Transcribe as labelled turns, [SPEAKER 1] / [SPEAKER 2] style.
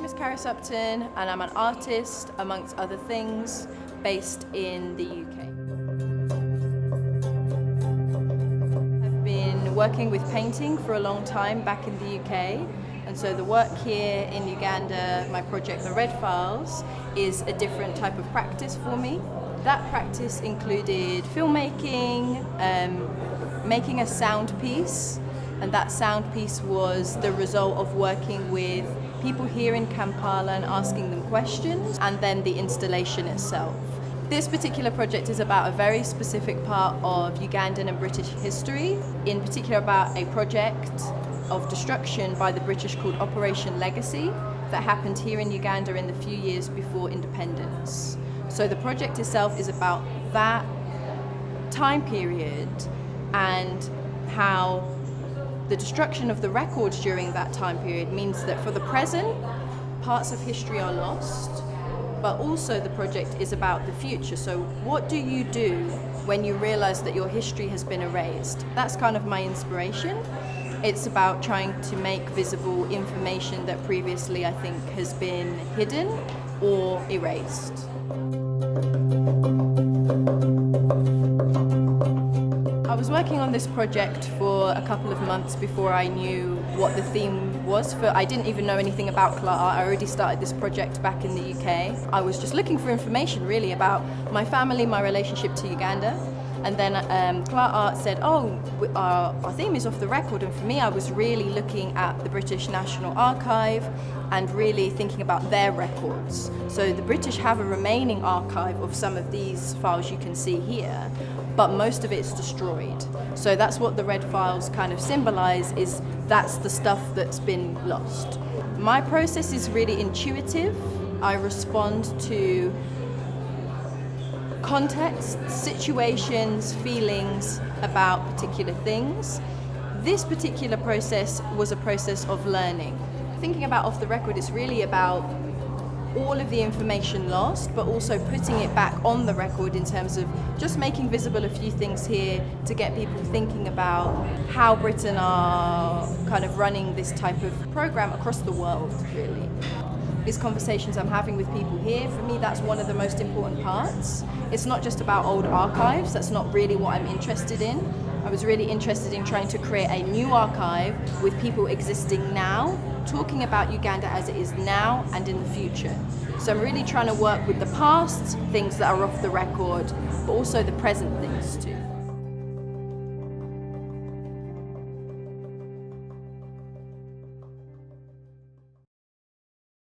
[SPEAKER 1] is Karis Upton and I'm an artist, amongst other things, based in the UK. I've been working with painting for a long time back in the UK, and so the work here in Uganda, my project The Red Files, is a different type of practice for me. That practice included filmmaking, making a sound piece, and that sound piece was the result of working with people here in Kampala and asking them questions, and then the installation itself. This particular project is about a very specific part of Ugandan and British history, in particular about a project of destruction by the British called Operation Legacy that happened here in Uganda in the few years before independence. So the project itself is about that time period and how the destruction of the records during that time period means that for the present, parts of history are lost, but also the project is about the future. So what do you do when you realize that your history has been erased? That's kind of my inspiration. It's about trying to make visible information that previously I think has been hidden or erased. I was working on this project for a couple of months before I knew what the theme was. I didn't even know anything about Cla art. I already started this project back in the UK. I was just looking for information really about my family, my relationship to Uganda. And then Cla art said, oh, our theme is off the record. And for me, I was really looking at the British National Archive and really thinking about their records. So the British have a remaining archive of some of these files you can see here, but most of it's destroyed. So that's what the Red Files kind of symbolize, is that's the stuff that's been lost. My process is really intuitive. I respond to context, situations, feelings about particular things. This particular process was a process of learning. Thinking about off the record, it's really about all of the information lost, but also putting it back on the record in terms of just making visible a few things here to get people thinking about how Britain are kind of running this type of program across the world, really. These conversations I'm having with people here, for me, that's one of the most important parts. It's not just about old archives, that's not really what I'm interested in. I was really interested in trying to create a new archive with people existing now, talking about Uganda as it is now and in the future. So I'm really trying to work with the past, things that are off the record, but also the present things too.